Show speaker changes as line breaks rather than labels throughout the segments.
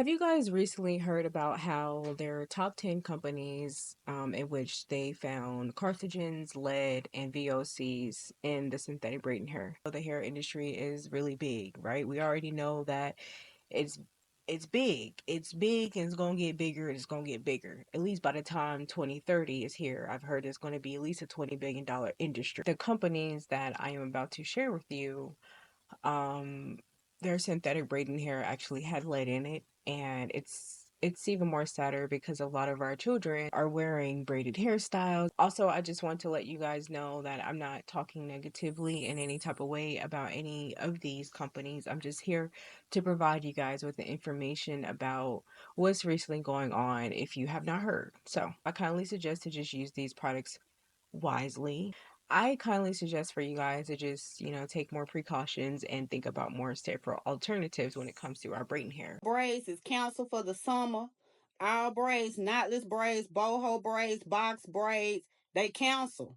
Have you guys recently heard about how there are top 10 companies in which they found carcinogens, lead, and VOCs in the synthetic braiding hair? So the hair industry is really big, right? We already know that it's it's big. It's big and it's going to get bigger and it's going to get bigger. At least by the time 2030 is here, I've heard it's going to be at least a $20 billion industry. The companies that I am about to share with you um, their synthetic braiding hair actually had lead in it, and it's even more sadder because a lot of our children are wearing braided hairstyles. Also, I just want to let you guys know that I'm not talking negatively in any type of way about any of these companies. I'm just here to provide you guys with the information about what's recently going on if you have not heard. So, I kindly suggest to just use these products wisely. I kindly suggest for you guys to just, take more precautions and think about more safer alternatives when it comes to our braiding hair.
Braids is canceled for the summer. All braids, knotless braids, boho braids, box braids, they cancel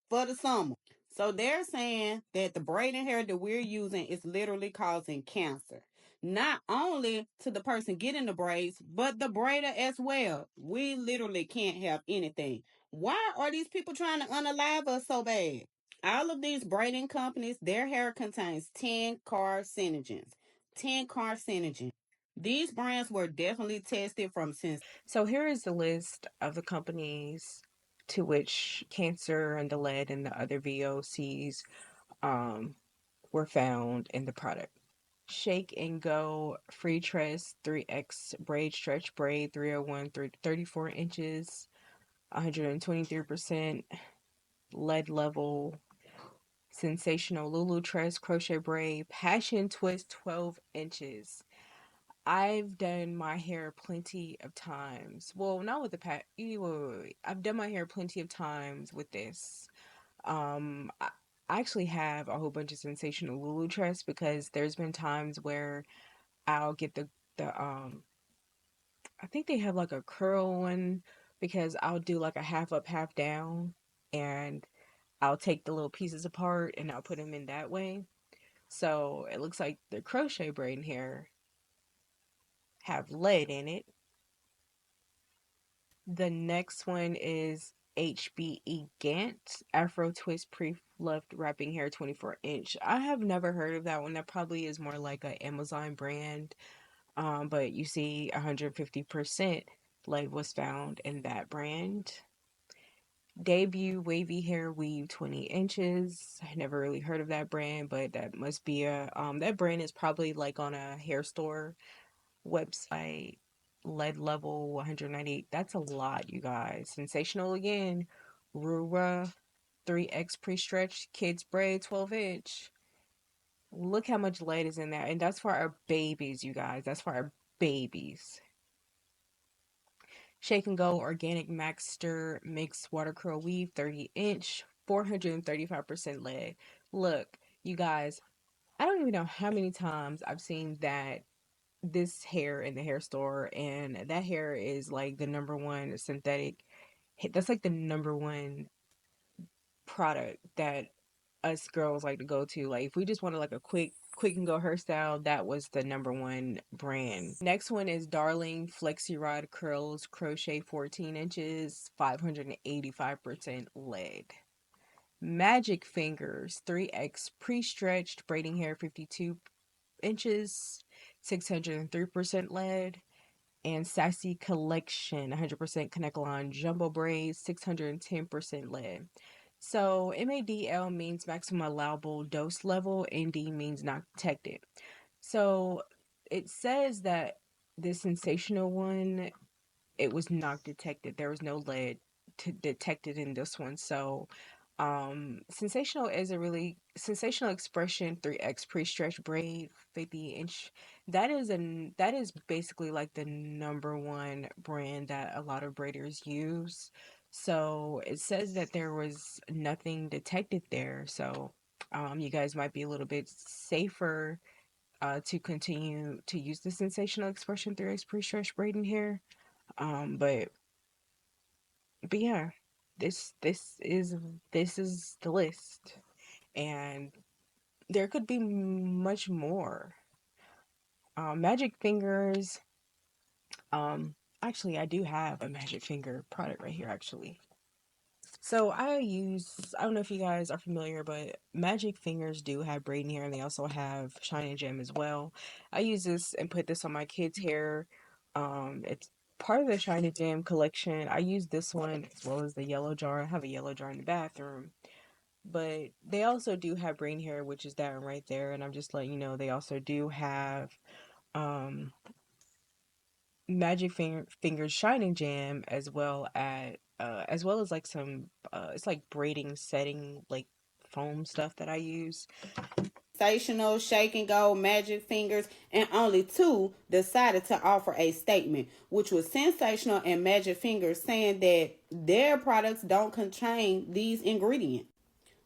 for the summer. So they're saying that the braiding hair that we're using is literally causing cancer. Not only to the person getting the braids, but the braider as well. We literally can't have anything. Why are these people trying to unalive us so bad? All of these braiding companies, their hair contains 10 carcinogens. 10 carcinogens. These brands were definitely tested from since.
So here is the list of the companies to which cancer and the lead and the other VOCs um, were found in the product. Shake and Go Free Tress 3X Braid Stretch Braid 301 34 inches, 123% lead level. Sensational Lulu Tress Crochet Braid Passion Twist 12 inches. I've done my hair plenty of times. Well, not with the wait, wait, wait. I've done my hair plenty of times with this. I actually have a whole bunch of sensational Lulu Tress because there's been times where I'll get the I think they have like a curl one because I'll do like a half up, half down, and I'll take the little pieces apart and I'll put them in that way. So it looks like the crochet braid here have lead in it. The next one is HBE Gant Afro Twist Pre-Fluffed Wrapping Hair 24-inch. I have never heard of that one. That probably is more like an Amazon brand. But you see 150% lead was found in that brand. Debut Wavy Hair Weave 20 inches. I never really heard of that brand, but that must be that brand is probably like on a hair store website. Lead level 198. That's a lot, you guys. Sensational again. Rura 3X pre-stretched kids braid 12-inch. Look how much lead is in there. And that's for our babies, you guys. That's for our babies. Shake and Go Organic Maxter Mix Water Curl Weave 30-inch, 435% lead. Look, you guys, I don't even know how many times I've seen that this hair in the hair store, and that hair is like the number one synthetic. That's like the number one product that us girls like to go to. Like if we just wanted like a quick and go hairstyle, that was the number one brand. Next one is Darling Flexi Rod Curls Crochet 14 inches, 585% lead. Magic Fingers 3X pre-stretched braiding hair 52 inches, 603% lead. And Sassy Collection 100% Kanekalon Jumbo Braids 610% lead. So MADL means maximum allowable dose level, ND means not detected. So it says that this sensational one, it was not detected. There was no lead detected in this one. So sensational is a really sensational expression 3X pre-stretch braid 50-inch. That is basically like the number one brand that a lot of braiders use. So it says that there was nothing detected there. So you guys might be a little bit safer to continue to use the sensational expression 3X pre-stretch braiding here. But yeah, this this is this is the list, and there could be much more. Magic Fingers. Actually, I do have a Magic Finger product right here, actually. So I don't know if you guys are familiar, but Magic Fingers do have braiding hair and they also have Shine and Gem as well. I use this and put this on my kids' hair. It's part of the Shine and Gem collection. I use this one as well as the yellow jar. I have a yellow jar in the bathroom. But they also do have braiding hair, which is that one right there. And I'm just letting you know they also do have um Fingers Shining Jam as well as like some it's like braiding setting like foam stuff that I use.
Sensational, Shake and Go, Magic Fingers, and only two decided to offer a statement, which was Sensational and Magic Fingers, saying that their products don't contain these ingredients.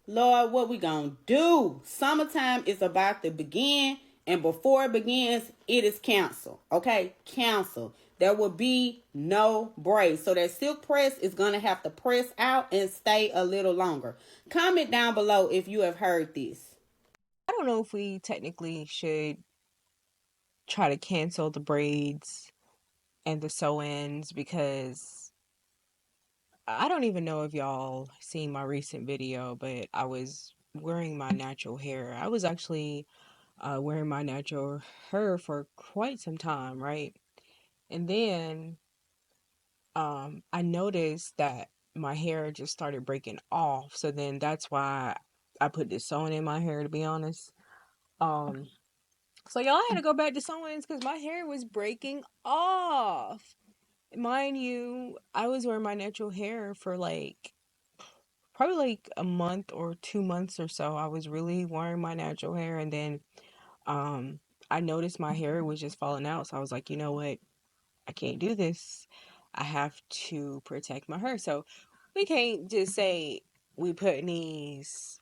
Lord, what we gonna do? Summertime is about to begin, and before it begins, it is canceled. Okay, cancel. There will be no braids. So that silk press is gonna have to press out and stay a little longer. Comment down below if you have heard this.
I don't know if we technically should try to cancel the braids and the sew-ins because I don't even know if y'all seen my recent video, but I was wearing my natural hair. I was actually wearing my natural hair for quite some time, right? And then I noticed that my hair just started breaking off. So then that's why I put this sewing in my hair, to be honest. Um, so y'all had to go back to sewings because my hair was breaking off. Mind you, I was wearing my natural hair for like probably like a month or 2 months or so. I was really wearing my natural hair, and then um I noticed my hair was just falling out. So I was like, you know what? I can't do this. I have to protect my hair. So we can't just say we put these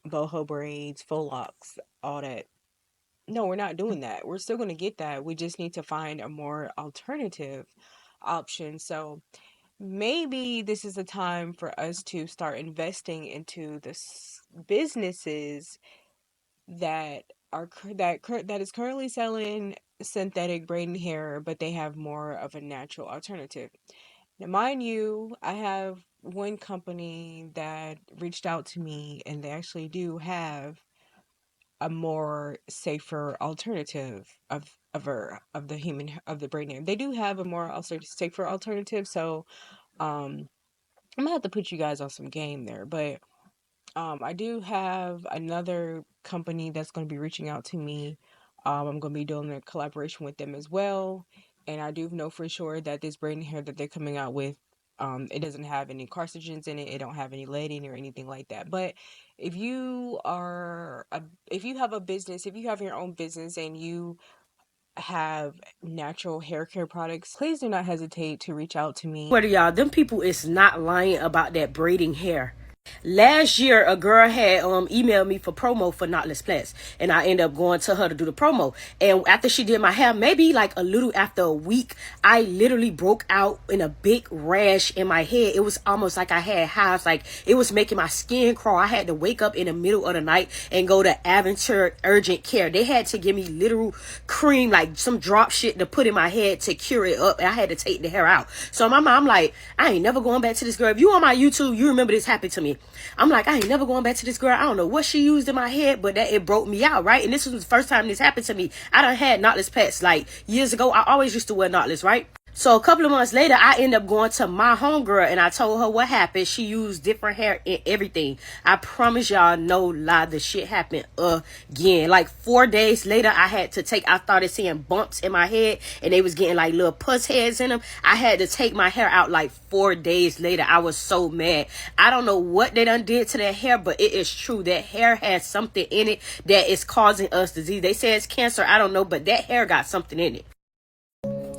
boho braids, faux locks, all that. No, we're not doing that. We're still going to get that. We just need to find a more alternative option. So maybe this is a time for us to start investing into the businesses that that is currently selling synthetic braiding hair, but they have more of a natural alternative. Now, mind you, I have one company that reached out to me, and they actually do have a more safer alternative of the braiding hair. They do have a more also safer alternative, so I'm gonna have to put you guys on some game there, but I do have another company that's going to be reaching out to me. I'm going to be doing a collaboration with them as well. And I do know for sure that this braiding hair that they're coming out with, it doesn't have any carcinogens in it. It don't have any leading or anything like that. But if you are, if you have a business, if you have your own business and you have natural hair care products, please do not hesitate to reach out to me.
What are y'all? Them people is not lying about that braiding hair. Last year, a girl had emailed me for promo for Knotless Plaits, and I ended up going to her to do the promo. And after she did my hair, maybe like a little after a week, I literally broke out in a big rash in my head. It was almost like I had hives, like it was making my skin crawl. I had to wake up in the middle of the night and go to Aventure Urgent Care. They had to give me literal cream, like some drop shit to put in my head to cure it up, and I had to take the hair out. So my mom like, I ain't never going back to this girl. If you on my YouTube, you remember this happened to me. I'm like, I ain't never going back to this girl. I don't know what she used in my head, but that it broke me out, right? And this was the first time this happened to me. I done had knotless pets like years ago. I always used to wear knotless, right? So a couple of months later, I end up going to my homegirl and I told her what happened. She used different hair and everything. I promise y'all, no lie, the shit happened again. Like 4 days later, I started seeing bumps in my head and they was getting like little pus heads in them. I had to take my hair out like 4 days later. I was so mad. I don't know what they done did to that hair, but it is true. That hair has something in it that is causing us disease. They say it's cancer. I don't know, but that hair got something in it.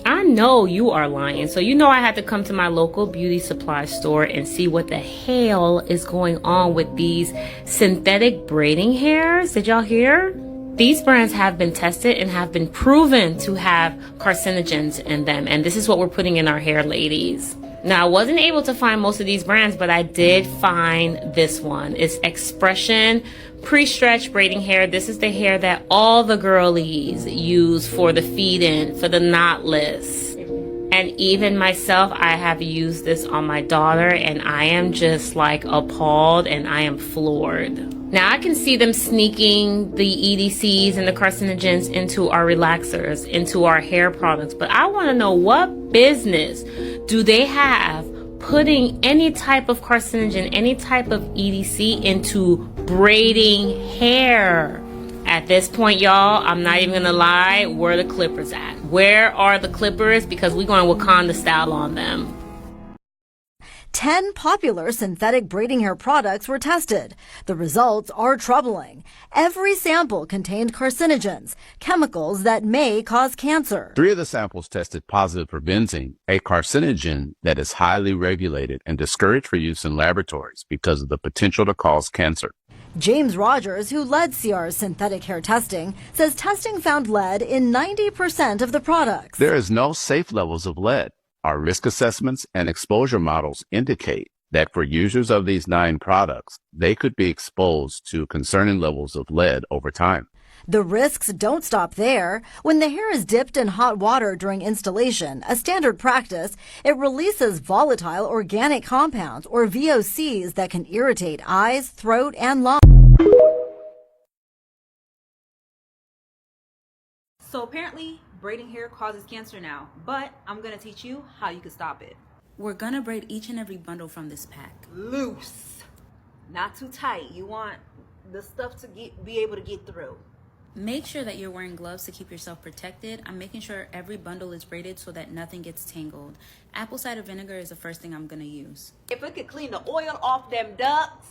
I know you are lying. So you know I had to come to my local beauty supply store and see what the hell is going on with these synthetic braiding hairs. Did y'all hear? These brands have been tested and have been proven to have carcinogens in them. And this is what we're putting in our hair, ladies. Now, I wasn't able to find most of these brands, but I did find this one. It's Expression Pre-Stretch Braiding Hair. This is the hair that all the girlies use for the feed-in, for the knotless. And even myself, I have used this on my daughter, and I am just like appalled and I am floored. Now I can see them sneaking the EDCs and the carcinogens into our relaxers, into our hair products, but I want to know, what business do they have putting any type of carcinogen, any type of EDC into braiding hair? At this point, y'all, I'm not even gonna lie, where are the clippers at? Where are the clippers? Because we're going Wakanda style on them.
10 popular synthetic braiding hair products were tested. The results are troubling. Every sample contained carcinogens, chemicals that may cause cancer.
3 of the samples tested positive for benzene, a carcinogen that is highly regulated and discouraged for use in laboratories because of the potential to cause cancer.
James Rogers, who led CR's synthetic hair testing, says testing found lead in 90% of the products.
There is no safe levels of lead. Our risk assessments and exposure models indicate that for users of these 9 products, they could be exposed to concerning levels of lead over time.
The risks don't stop there. When the hair is dipped in hot water during installation, a standard practice, it releases volatile organic compounds, or VOCs, that can irritate eyes, throat, and lungs.
So apparently, braiding hair causes cancer now, but I'm going to teach you how you can stop it. We're going to braid each and every bundle from this pack. Loose. Not too tight. You want the stuff to be able to get through. Make sure that you're wearing gloves to keep yourself protected. I'm making sure every bundle is braided so that nothing gets tangled. Apple cider vinegar is the first thing I'm going to use. If it could clean the oil off them ducks,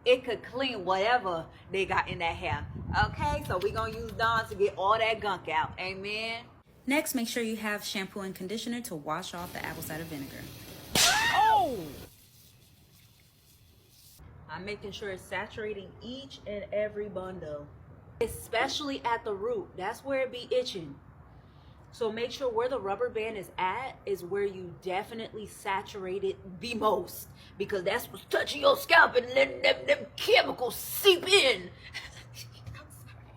it could clean whatever they got in that hair. Okay, so we're going to use Dawn to get all that gunk out. Amen. Next, make sure you have shampoo and conditioner to wash off the apple cider vinegar. Oh! I'm making sure it's saturating each and every bundle, especially at the root. That's where it be itching. So make sure where the rubber band is at is where you definitely saturate it the most, because that's what's touching your scalp and letting them chemicals seep in.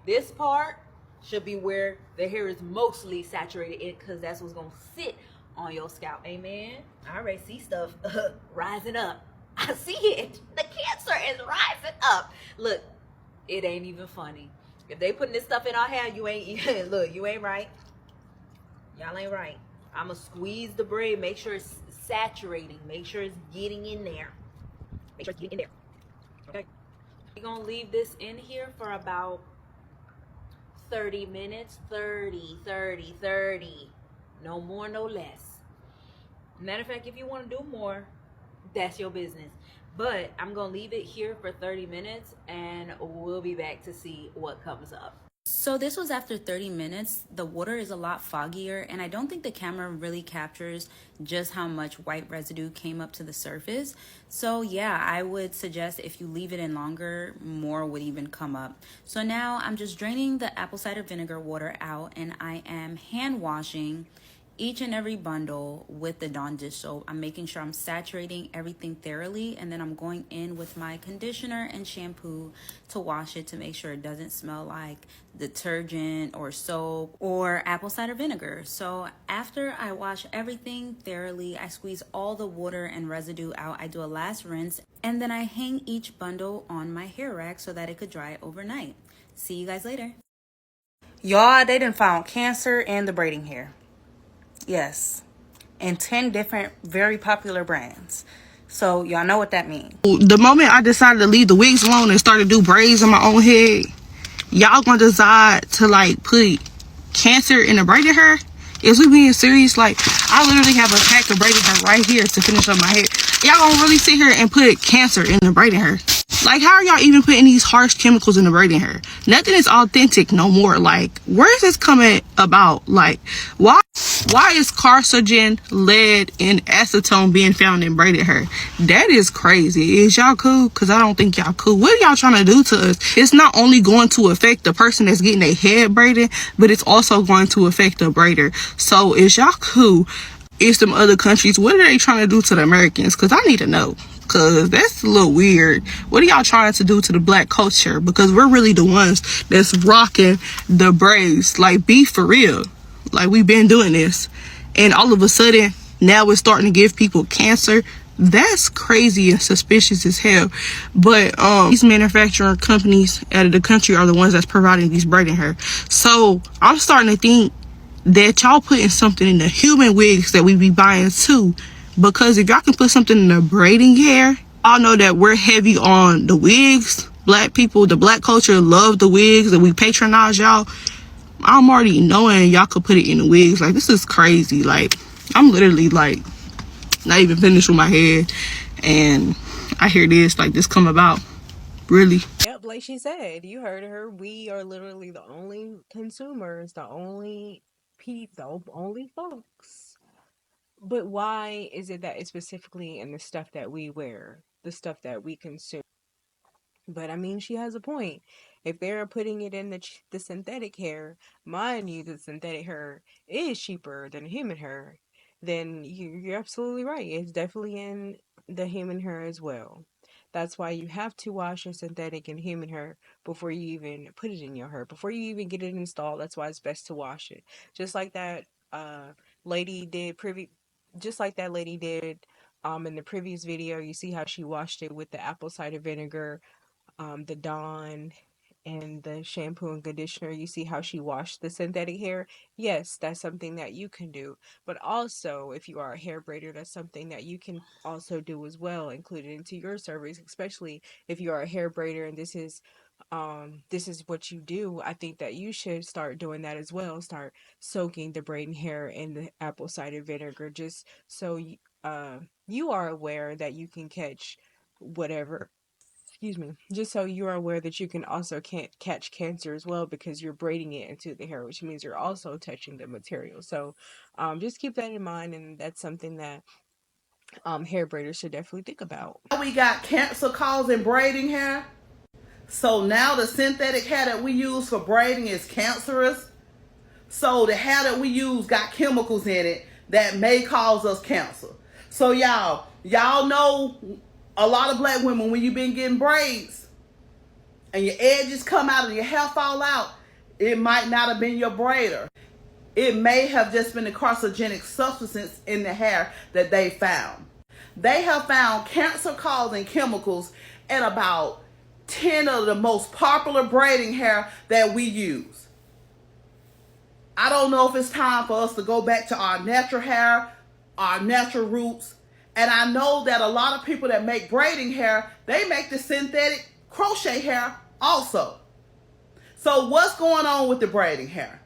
This part should be where the hair is mostly saturated in, because that's what's going to sit on your scalp. Amen. I already see stuff rising up. I see it. The cancer is rising up. Look, it ain't even funny. If they putting this stuff in our hair, you ain't, look, you ain't right. Y'all ain't right. I'm going to squeeze the braid. Make sure it's saturating. Make sure it's getting in there. Make sure it's getting in there. Okay. We're going to leave this in here for about 30 minutes. 30. No more, no less. Matter of fact, if you want to do more, that's your business. But I'm going to leave it here for 30 minutes and we'll be back to see what comes up. So this was after 30 minutes. The water is a lot foggier and I don't think the camera really captures just how much white residue came up to the surface. So yeah, I would suggest if you leave it in longer, more would even come up. So now I'm just draining the apple cider vinegar water out and I am hand washing each and every bundle with the Dawn dish soap. I'm making sure I'm saturating everything thoroughly, and then I'm going in with my conditioner and shampoo to wash it to make sure it doesn't smell like detergent or soap or apple cider vinegar. So after I wash everything thoroughly, I squeeze all the water and residue out. I do a last rinse, and then I hang each bundle on my hair rack so that it could dry overnight. See you guys later.
Y'all, they done found cancer in the braiding hair. Yes, and 10 different very popular brands. So y'all know what that means.
The moment I decided to leave the wigs alone and start to do braids on my own head, y'all gonna decide to like put cancer in the braided hair? Is we being serious? Like, I literally have a pack of braided hair right here to finish up my hair. Y'all gonna really sit here and put cancer in the braided hair? Like, how are y'all even putting these harsh chemicals in the braiding hair? Nothing is authentic no more. Like, where is this coming about? Like, why is carcinogen, lead, and acetone being found in braided hair? That is crazy. Is y'all cool? Because I don't think y'all cool. What are y'all trying to do to us? It's not only going to affect the person that's getting their head braided, but it's also going to affect the braider. So is y'all cool? Is some other countries, what are they trying to do to the Americans? Because I need to know. Because that's a little weird. What are y'all trying to do to the black culture? Because we're really the ones that's rocking the braids. Like, be for real. Like, we've been doing this. and all of a sudden now it's starting to give people cancer. That's crazy and suspicious as hell. But these manufacturing companies out of the country are the ones that's providing these braiding hair. So I'm starting to think that y'all putting something in the human wigs that we be buying too. Because if y'all can put something in the braiding hair, y'all know that we're heavy on the wigs. Black people, the black culture love the wigs and we patronize y'all. I'm already knowing y'all could put it in the wigs. Like, this is crazy. Like, I'm literally like not even finished with my hair and I hear this like this come about. Really?
Yep, like she said, you heard her. We are literally the only consumers, the only people, the only folks. But why is it that it's specifically in the stuff that we wear, the stuff that we consume? But I mean, she has a point. If they're putting it in the synthetic hair, mind you, the synthetic hair is cheaper than human hair, then you're absolutely right. It's definitely in the human hair as well. That's why you have to wash your synthetic and human hair before you even put it in your hair, before you even get it installed. That's why it's best to wash it. Just like that uh lady did just like that lady did in the previous video. You see how she washed it with the apple cider vinegar, the Dawn, and the shampoo and conditioner. You see how she washed the synthetic hair? Yes, that's something that you can do. But also, if you are a hair braider, that's something that you can also do as well, include it into your service, especially if you are a hair braider and this is what you do. I think that you should start doing that as well. Start soaking the braiding hair in the apple cider vinegar, just so you are aware that you can catch whatever, excuse me, just so you are aware that you can also can't catch cancer as well, because you're braiding it into the hair, which means you're also touching the material. So just keep that in mind, and that's something that hair braiders should definitely think about.
We got cancer causing braiding hair. So now the synthetic hair that we use for braiding is cancerous. So the hair that we use got chemicals in it that may cause us cancer. So y'all know a lot of black women, when you've been getting braids and your edges come out and your hair fall out, it might not have been your braider. It may have just been the carcinogenic substances in the hair that they found. They have found cancer-causing chemicals in about 10 of the most popular braiding hair that we use. I don't know if it's time for us to go back to our natural hair, our natural roots. And I know that a lot of people that make braiding hair, they make the synthetic crochet hair also. So what's going on with the braiding hair?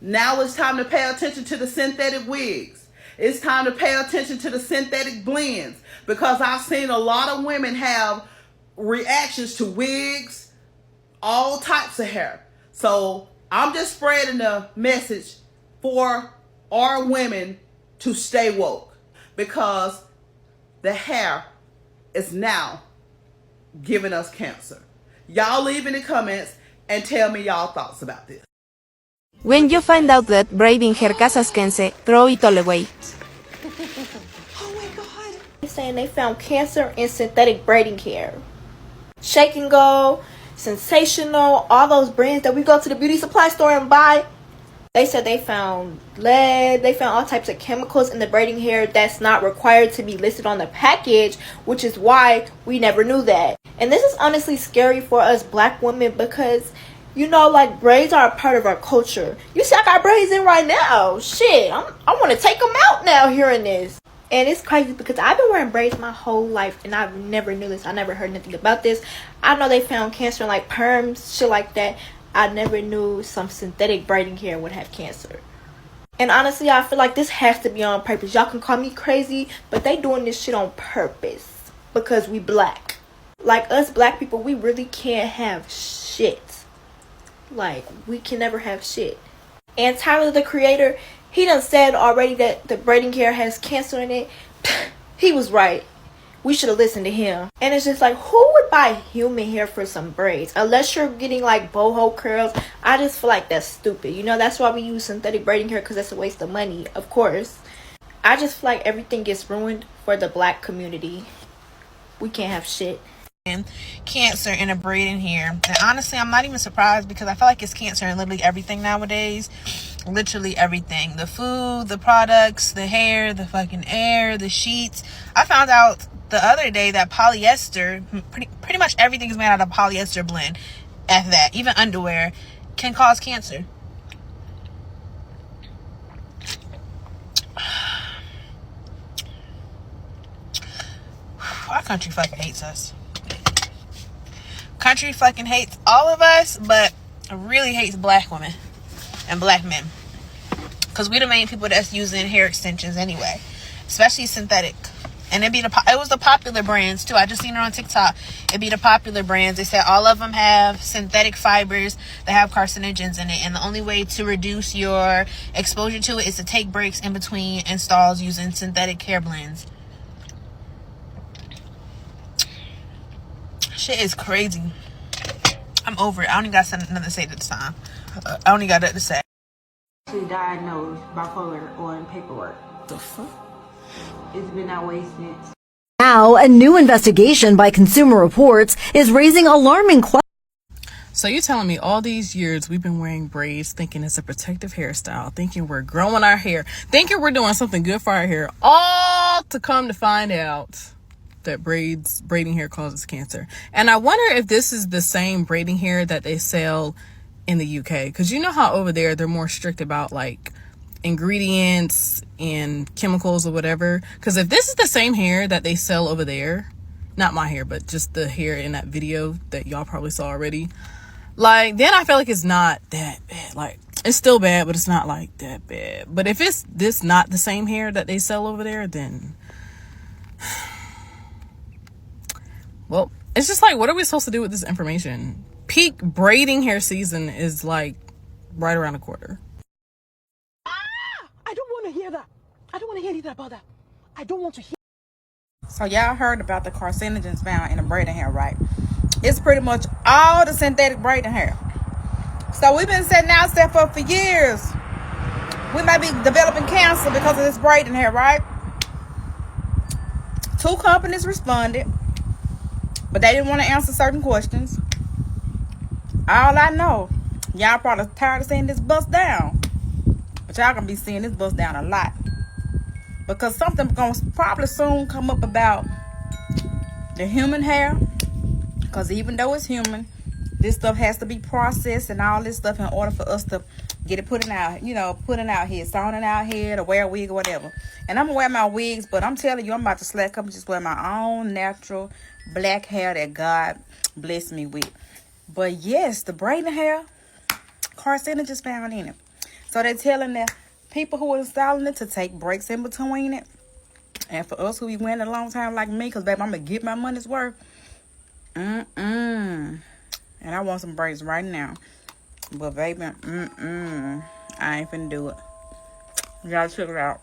Now it's time to pay attention to the synthetic wigs. It's time to pay attention to the synthetic blends, because I've seen a lot of women have reactions to wigs, all types of hair. So I'm just spreading the message for our women to stay woke, because the hair is now giving us cancer. Y'all leave in the comments and tell me y'all thoughts about this.
When you find out that braiding hair causes cancer, throw it all away.
Oh my god. They're saying they found cancer in synthetic braiding hair. Shake and Go, Sensational, all those brands that we go to the beauty supply store and buy. They said they found lead, they found all types of chemicals in the braiding hair that's not required to be listed on the package, which is why we never knew that. And this is honestly scary for us black women, because you know, like, braids are a part of our culture. You see, I got braids in right now. Shit, I want to take them out now hearing this. And it's crazy because I've been wearing braids my whole life and I've never knew this. I never heard nothing about this. I know they found cancer in like perms, shit like that. I never knew some synthetic braiding hair would have cancer. And honestly, I feel like this has to be on purpose. Y'all can call me crazy, but they doing this shit on purpose because we black. Like, us black people, we really can't have shit. Like, we can never have shit. And Tyler, the creator, he done said already that the braiding hair has cancer in it. He was right. We should have listened to him. And it's just like, who would buy human hair for some braids? Unless you're getting like boho curls. I just feel like that's stupid. You know, that's why we use synthetic braiding hair, because that's a waste of money, of course. I just feel like everything gets ruined for the black community. We can't have shit.
Cancer in a braiding hair. And honestly, I'm not even surprised because I feel like it's cancer in literally everything nowadays. Literally everything. The food, the products, the hair, the fucking air, the sheets. I found out the other day that polyester, pretty much everything is made out of polyester blend. At that, even underwear can cause cancer. Our country fucking hates us. Country fucking hates all of us, but really hates black women and black men, because we the main people that's using hair extensions anyway, especially synthetic. And it was the popular brands too. I just seen it on TikTok. It be the popular brands. They said all of them have synthetic fibers that have carcinogens in it, and the only way to reduce your exposure to it is to take breaks in between installs using synthetic hair blends. Shit is crazy. I'm over it. I don't even got nothing to say this time. I only got nothing to say.
Diagnosed bipolar on paperwork.
The fuck?
It's been that way since.
Now, a new investigation by Consumer Reports is raising alarming questions.
So you're telling me all these years we've been wearing braids, thinking it's a protective hairstyle, thinking we're growing our hair, thinking we're doing something good for our hair, all to come to find out that braiding hair causes cancer. And I wonder if this is the same braiding hair that they sell in the UK, because you know how over there they're more strict about like ingredients and chemicals or whatever. Because if this is the same hair that they sell over there, not my hair, but just the hair in that video that y'all probably saw already, like, then I feel like it's not that bad. Like, it's still bad, but it's not like that bad. But if it's this not the same hair that they sell over there, then well, it's just like, what are we supposed to do with this information? Peak braiding hair season is like right around the corner.
I don't want to hear that. I don't want to hear anything about that. I don't want to hear.
So y'all heard about the carcinogens found in the braiding hair, right? It's pretty much all the synthetic braiding hair. So we've been setting our stuff up for years. We might be developing cancer because of this braiding hair, right? 2 companies responded, but they didn't want to answer certain questions. All I know, y'all probably tired of seeing this bust down, but y'all gonna be seeing this bust down a lot, because something gonna probably soon come up about the human hair. Because even though it's human, this stuff has to be processed and all this stuff in order for us to get it put in our, head, sewn in our head, or wear a wig or whatever. And I'm gonna wear my wigs, but I'm telling you, I'm about to slack up and just wear my own natural black hair that God blessed me with. But yes, the braiding hair, carcinogens found in it. So they're telling the people who are installing it to take breaks in between it. And for us who be wearing it a long time like me, because baby, I'm gonna get my money's worth. And I want some braids right now, but baby, I ain't finna do it. Y'all check it out.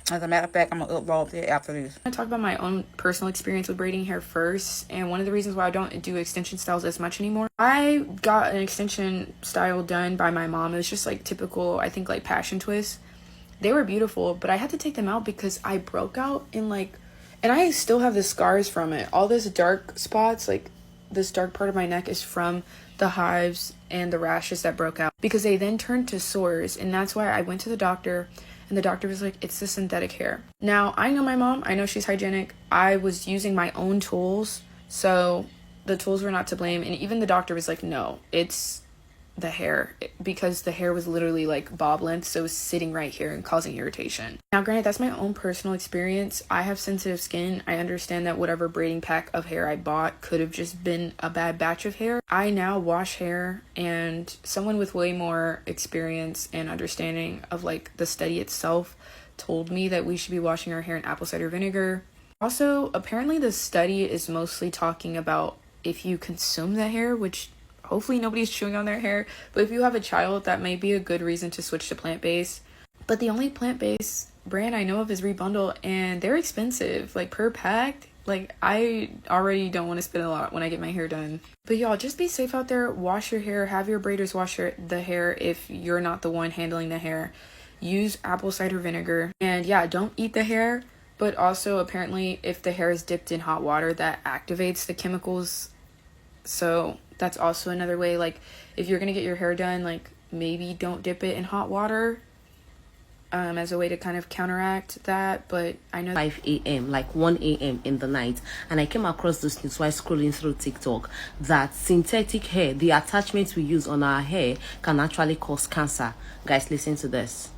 As a matter of fact, I'm gonna upload it after this.
I talk about my own personal experience with braiding hair first, and one of the reasons why I don't do extension styles as much anymore. I got an extension style done by my mom. It was just like typical, I think, like passion twists. They were beautiful, but I had to take them out because I broke out in and I still have the scars from it. All this dark spots, like this dark part of my neck, is from the hives and the rashes that broke out, because they then turned to sores. And that's why I went to the doctor, and the doctor was like, it's the synthetic hair. Now, I know my mom. I know she's hygienic. I was using my own tools, so the tools were not to blame. And even the doctor was like, no, it's the hair, because the hair was literally like bob length, so it was sitting right here and causing irritation. Now granted, that's my own personal experience. I have sensitive skin. I understand that whatever braiding pack of hair I bought could have just been a bad batch of hair. I now wash hair, and someone with way more experience and understanding of like the study itself told me that we should be washing our hair in apple cider vinegar. Also, apparently the study is mostly talking about if you consume the hair, which hopefully nobody's chewing on their hair, but if you have a child, that may be a good reason to switch to plant-based. But the only plant-based brand I know of is Rebundle, and they're expensive, like per pack. Like, I already don't want to spend a lot when I get my hair done. But y'all, just be safe out there. Wash your hair. Have your braiders wash the hair if you're not the one handling the hair. Use apple cider vinegar. And yeah, don't eat the hair. But also, apparently, if the hair is dipped in hot water, that activates the chemicals. So that's also another way. Like, if you're gonna get your hair done, like, maybe don't dip it in hot water, as a way to kind of counteract that. But I know
5 a.m., like 1 a.m. in the night, and I came across this news while scrolling through TikTok that synthetic hair, the attachments we use on our hair, can actually cause cancer. Guys, listen to this.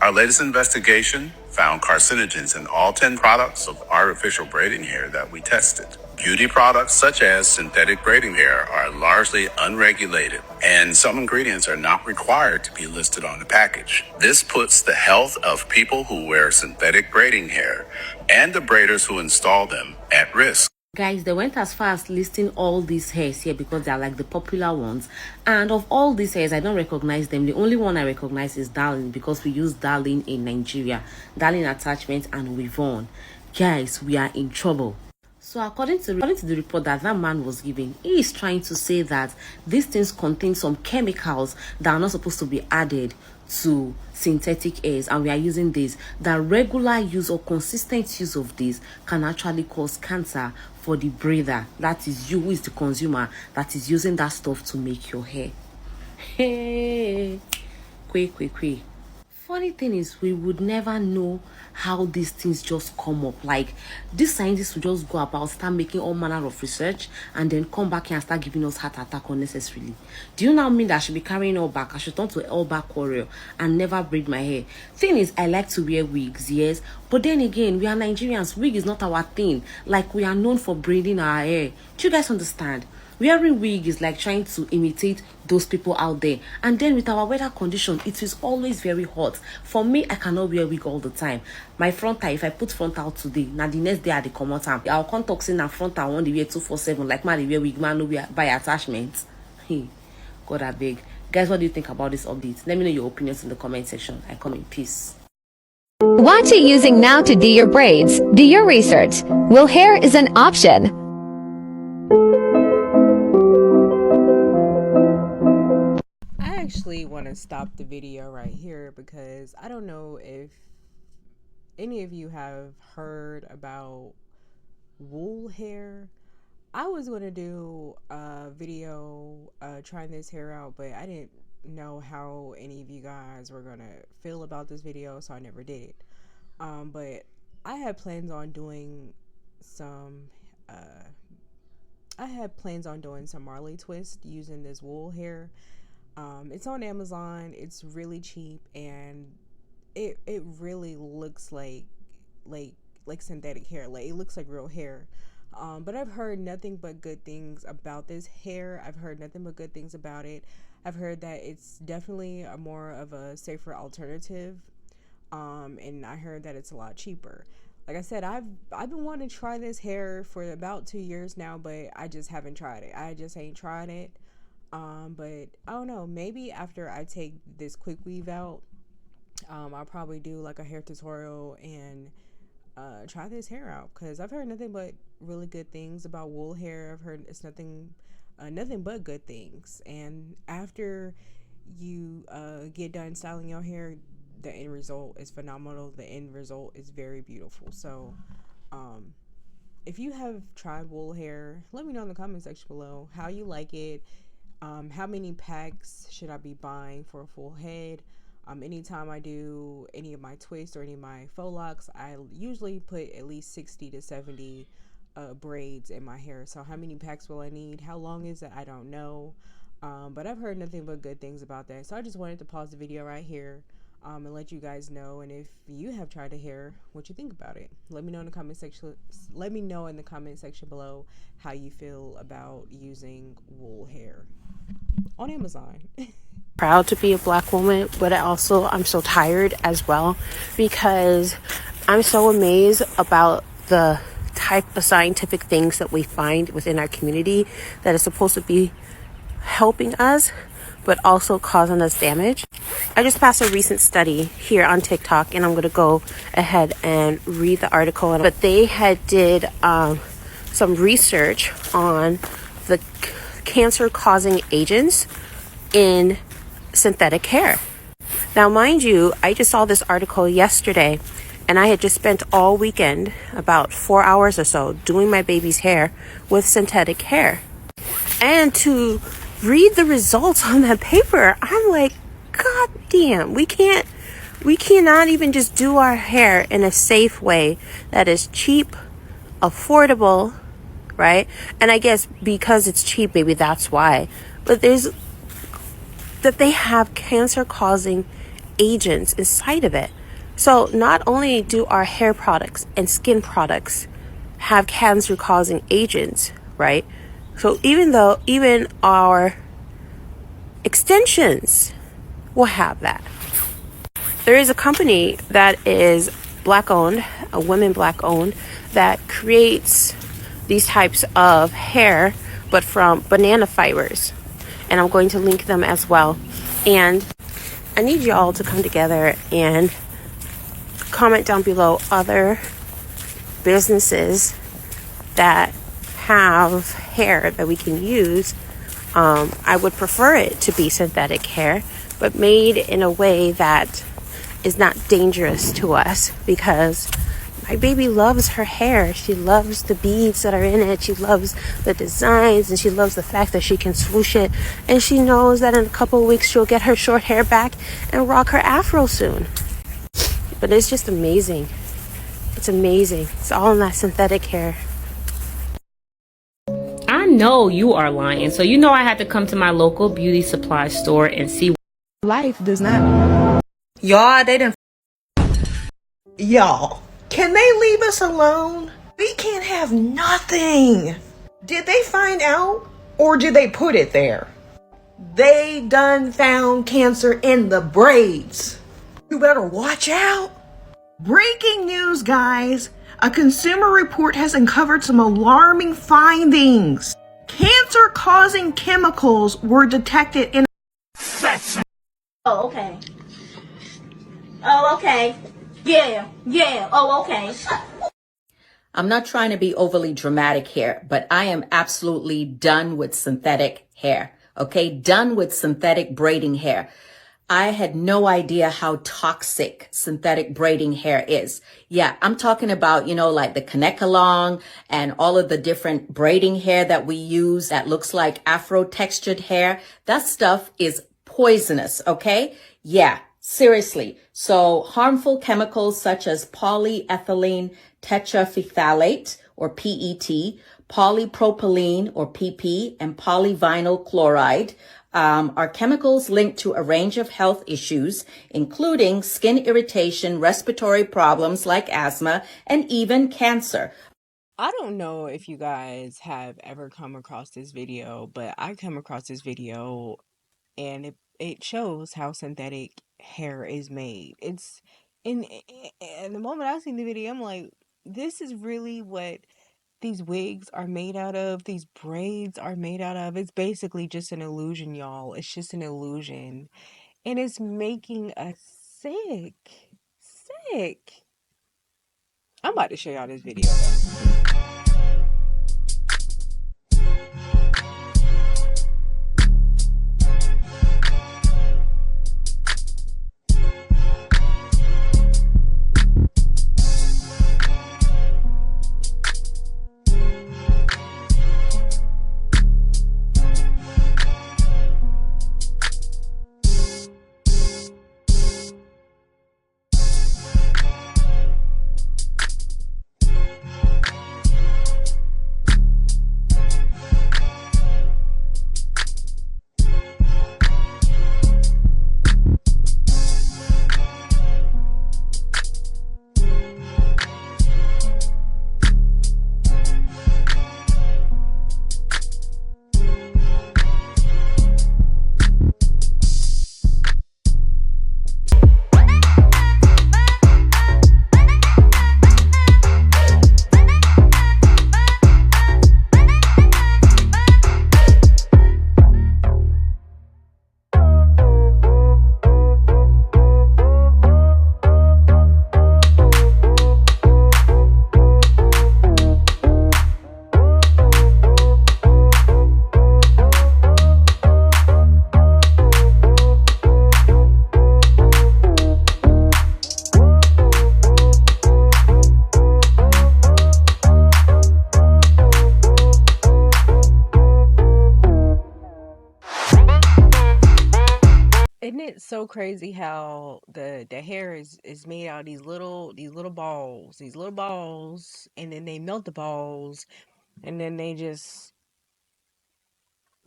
Our latest investigation found carcinogens in all 10 products of artificial braiding hair that we tested. Beauty products such as synthetic braiding hair are largely unregulated, and some ingredients are not required to be listed on the package. This puts the health of people who wear synthetic braiding hair and the braiders who install them at risk.
Guys, they went as far as listing all these hairs here because they're like the popular ones. And of all these hairs, I don't recognize them. The only one I recognize is Darling, because we use Darling in Nigeria. Darling attachment and Weavon. Guys, we are in trouble. So according to the report that man was giving, he is trying to say that these things contain some chemicals that are not supposed to be added to synthetic hairs, and we are using this. That regular use or consistent use of this can actually cause cancer for the breather. That is you, who is the consumer, that is using that stuff to make your hair. Hey, quick. Funny thing is, we would never know how these things just come up. Like, these scientists would just go about, start making all manner of research, and then come back here and start giving us heart attack unnecessarily. Do you now mean that I should be carrying all back? I should turn to an all back warrior and never braid my hair? Thing is, I like to wear wigs, yes, but then again, we are Nigerians. Wig is not our thing. Like, we are known for braiding our hair. Do you guys understand? Wearing wig is like trying to imitate those people out there. And then with our weather condition, it is always very hot. For me, I cannot wear wig all the time. My frontal, if I put frontal today, now the next day I dey come out, I'll come toxin and frontal one the wear 247, like man, they wear wig, man, no wear by attachments. Hey, God, I beg. Guys, what do you think about this update? Let me know your opinions in the comment section. I come in peace.
What are you using now to do your braids? Do your research. Wool hair is an option.
I actually want to stop the video right here because I don't know if any of you have heard about wool hair. I was going to do a video trying this hair out, but I didn't know how any of you guys were going to feel about this video, so I never did it. But I had plans on doing some Marley twist using this wool hair. It's on Amazon. It's really cheap, and it really looks like synthetic hair. Like, it looks like real hair. But I've heard nothing but good things about this hair. I've heard nothing but good things about it. I've heard that it's definitely a more of a safer alternative. And I heard that it's a lot cheaper. Like I said, I've been wanting to try this hair for about 2 years now, but I just haven't tried it. I just ain't tried it. But I don't know, maybe after I take this quick weave out, I'll probably do like a hair tutorial and try this hair out, because I've heard nothing but really good things about wool hair. I've heard it's nothing but good things, and after you get done styling your hair, the end result is phenomenal. The end result is very beautiful. So if you have tried wool hair, let me know in the comment section below how you like it. How many packs should I be buying for a full head? Anytime I do any of my twists or any of my faux locks, I usually put at least 60 to 70 braids in my hair. So how many packs will I need? How long is it? I don't know. But I've heard nothing but good things about that. So I just wanted to pause the video right here and let you guys know. And if you have tried the hair, what you think about it. Let me know in the comment section. Let me know in the comment section below how you feel about using wool hair on Amazon.
Proud to be a black woman, but I'm so tired as well, because I'm so amazed about the type of scientific things that we find within our community that is supposed to be helping us, but also causing us damage. I just passed a recent study here on TikTok, and I'm going to go ahead and read the article. But they had did some research on the cancer-causing agents in synthetic hair. Now, mind you, I just saw this article yesterday, And I had just spent all weekend, about 4 hours or so, doing my baby's hair with synthetic hair. And to read the results on that paper, I'm like, God damn, we cannot even just do our hair in a safe way that is cheap, affordable, right? And I guess because it's cheap, maybe that's why. But they have cancer-causing agents inside of it. So not only do our hair products and skin products have cancer-causing agents, right? So even our extensions will have that. There is a company that is Black-owned, a women Black-owned, that creates these types of hair, but from banana fibers. And I'm going to link them as well. And I need y'all to come together and comment down below other businesses that have hair that we can use. I would prefer it to be synthetic hair, but made in a way that is not dangerous to us, because my baby loves her hair. She loves the beads that are in it. She loves the designs, and she loves the fact that she can swoosh it. And she knows that in a couple of weeks she'll get her short hair back and rock her afro soon. But it's just amazing. It's amazing. It's all in that synthetic hair.
I know you are lying. So you know I had to come to my local beauty supply store and see.
Life does not. Y'all, Y'all, can they leave us alone? We can't have nothing. Did they find out, or did they put it there? They done found cancer in the braids. You better watch out. Breaking news, guys. A consumer report has uncovered some alarming findings. Cancer-causing chemicals were detected in...
Oh, okay. Oh, okay. Yeah. Oh, okay.
I'm not trying to be overly dramatic here, but I am absolutely done with synthetic hair. Okay, done with synthetic braiding hair. I had no idea how toxic synthetic braiding hair is. Yeah, I'm talking about, like the Kanekalon and all of the different braiding hair that we use that looks like Afro textured hair. That stuff is poisonous, okay? Yeah, seriously. So harmful chemicals such as polyethylene tetraphthalate, or PET, polypropylene, or PP, and polyvinyl chloride are chemicals linked to a range of health issues, including skin irritation, respiratory problems like asthma, and even cancer.
I don't know if you guys have ever come across this video, but I come across this video and it shows how synthetic hair is made. It's in the moment I seen the video, I'm like, this is really what these wigs are made out of, these braids are made out of. It's basically just an illusion, y'all. It's just an illusion. And it's making us sick. Sick. I'm about to show y'all this video though. it's so crazy how the hair is made out of these little balls, and then they melt the balls, and then they just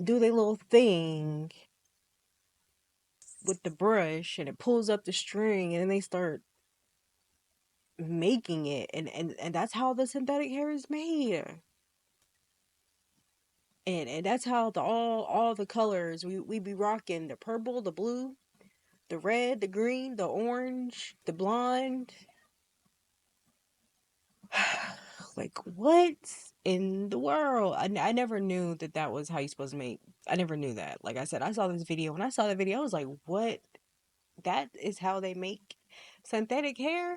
do their little thing with the brush, and it pulls up the string, and then they start making it, and that's how the synthetic hair is made. And that's how all the colors we be rocking: the purple, the blue, the red, the green, the orange, the blonde. Like, what in the world? I never knew that was how you supposed to make. I never knew that. Like I said, I saw this video. When I saw the video, I was like, what? That is how they make synthetic hair?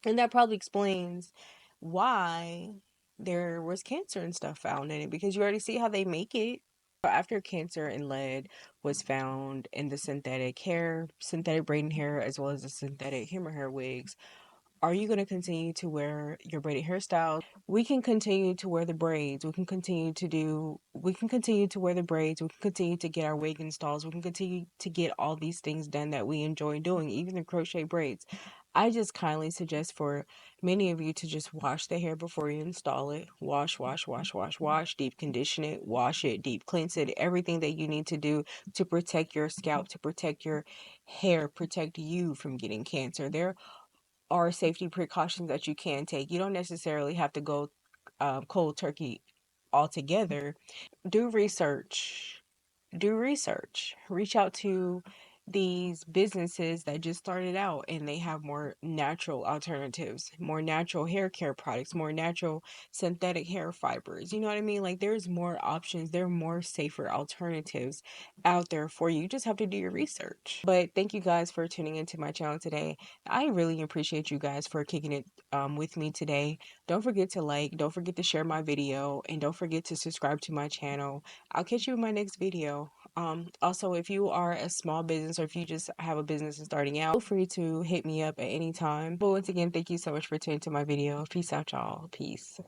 And that probably explains why there was cancer and stuff found in it, because you already see how they make it. After cancer and lead was found in the synthetic braiding hair, as well as the synthetic human hair wigs, are you going to continue to wear your braided hairstyle? We can continue to wear the braids. We can continue to wear the braids. We can continue to get our wig installs. We can continue to get all these things done that we enjoy doing, even the crochet braids. I just kindly suggest for many of you to just wash the hair before you install it. Wash, wash, wash, wash, wash, deep condition it, wash it, deep cleanse it, everything that you need to do to protect your scalp, to protect your hair, protect you from getting cancer. There are safety precautions that you can take. You don't necessarily have to go cold turkey altogether. Do research. Do research. Reach out to these businesses that just started out and they have more natural alternatives, more natural hair care products, more natural synthetic hair fibers. You know what I mean? Like, there's more options, there are more safer alternatives out there for you. You just have to do your research. But thank you guys for tuning into my channel today. I really appreciate you guys for kicking it with me today. Don't forget to like, don't forget to share my video, and don't forget to subscribe to my channel. I'll catch you in my next video. Also, if you are a small business, or if you just have a business and starting out, feel free to hit me up at any time. But once again, thank you so much for tuning to my video. Peace out, y'all. Peace.